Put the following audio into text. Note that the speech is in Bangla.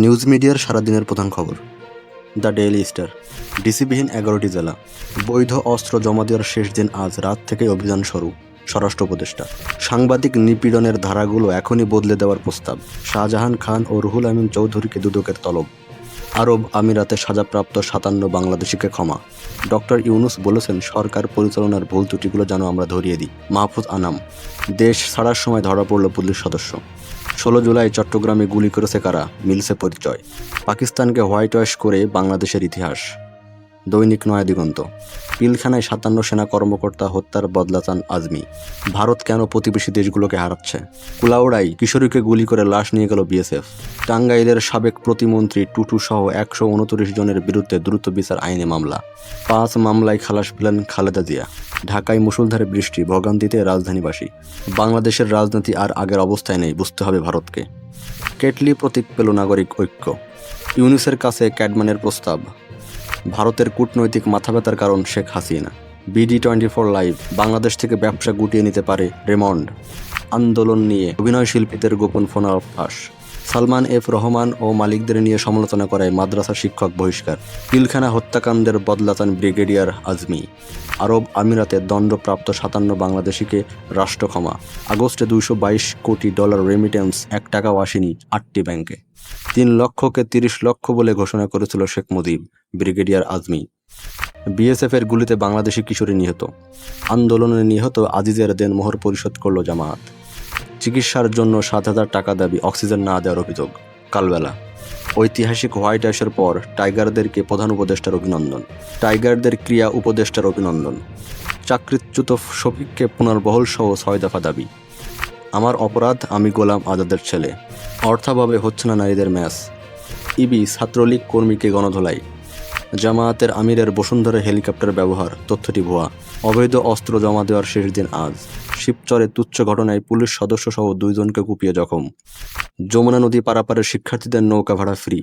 নিউজ মিডিয়ার সারাদিনের প্রধান খবর। The Daily Star. ডিসিবিহীন 11টি জেলা। বৈধ অস্ত্র জমা দেওয়ার শেষ দিন আজ রাত থেকে অভিযান শুরু। স্বরাষ্ট্র উপদেষ্টা। সাংবাদিক নিপীড়নের ধারাগুলো এখনই বদলে দেওয়ার প্রস্তাব। শাহজাহান খান ও রুহুল আমিন চৌধুরীকে দুদকের তলব। আরব আমিরাতে সাজাপ্রাপ্ত 57 বাংলাদেশিকে ক্ষমা। ডক্টর ইউনুস বলেছেন, সরকার পরিচালনার ভুল ত্রুটিগুলো যেন আমরা ধরিয়ে দিই। মাহফুজ আনাম। দেশ ছাড়ার সময় ধরা পড়ল পুলিশ সদস্য। 16 জুলাই চট্টগ্রামে গুলি করেছে কারা, মিলছে পরিচয়। পাকিস্তানকে হোয়াইট ওয়াশ করে বাংলাদেশের ইতিহাস। দৈনিক নয়া দিগন্ত। পিলখানায় 57 সেনা কর্মকর্তা হত্যার বদলা চান আজমি। ভারত কেন প্রতিবেশী দেশগুলোকে হারাচ্ছে? কুলাউড়ায় কিশোরীকে গুলি করে লাশ নিয়ে গেল বিএসএফ। টাঙ্গাইলের সাবেক প্রতিমন্ত্রী টুটু সহ 129 জনের বিরুদ্ধে দ্রুত বিচার আইনে মামলা। 5 মামলায় খালাস পেলেন খালেদা জিয়া। ঢাকায় মুষলধারে বৃষ্টি, ভোগান্তিতে রাজধানীবাসী। বাংলাদেশের রাজনীতি আর আগের অবস্থায় নেই, বুঝতে হবে ভারতকে। কেটলি প্রতীক পেল নাগরিক ঐক্য। ইউনুসের কাছে ক্যাডম্যানের প্রস্তাব। ভারতের কূটনৈতিক মাথাব্যথার কারণ শেখ হাসিনা। BD24 live. বাংলাদেশ থেকে ব্যবসা গুটিয়ে নিতে পারে রেমন্ড। আন্দোলন নিয়ে অভিনয় শিল্পীদের গোপন ফোন ফাঁস। সালমান এফ রহমান ও মালিকদের নিয়ে সমালোচনা করায় মাদ্রাসা শিক্ষক বহিষ্কার। পিলখানা হত্যাকাণ্ডের বদলা চান ব্রিগেডিয়ার আজমি। আরব আমিরাতে দণ্ডপ্রাপ্ত 57 বাংলাদেশিকে রাষ্ট্র ক্ষমা। আগস্টে $222 কোটি রেমিটেন্স, 1 টাকাও আসেনি 8টি ব্যাংকে। 3 লক্ষকে 30 লক্ষ বলে ঘোষণা করেছিল শেখ মুজিব। ব্রিগেডিয়ার আজমি। বিএসএফের গুলিতে বাংলাদেশি কিশোরী নিহত। আন্দোলনে নিহত আজিজের দেনমোহর পরিশোধ করল জামায়াত। চিকিৎসার জন্য 7,000 টাকা দাবি, অক্সিজেন না দেওয়ার অভিযোগ। কালবেলা। ঐতিহাসিক হোয়াইট হাউসের পর টাইগারদেরকে প্রধান উপদেষ্টার অভিনন্দন। টাইগারদের ক্রিয়া উপদেষ্টার অভিনন্দন। চাকরিচ্যুত শফিককে পুনর্বহল সহ 6 দফা দাবি। আমার অপরাধ, আমি গোলাম আজাদের ছেলে। অর্থাভাবে হচ্ছে না নারীদের ম্যাচ। ইবি ছাত্রলীগ কর্মীকে গণধোলাই। জামায়াতের আমিরের বসুন্ধরা হেলিকপ্টার ব্যবহার, তথ্যটি ভুয়া। অবৈধ অস্ত্র জমা দেওয়ার শেষ দিন আজ। শিবচরে তুচ্ছ ঘটনায় পুলিশ সদস্য সহ 2 জনকে কুপিয়ে জখম। যমুনা নদী পারাপারের শিক্ষার্থীদের নৌকা ভাড়া ফ্রি।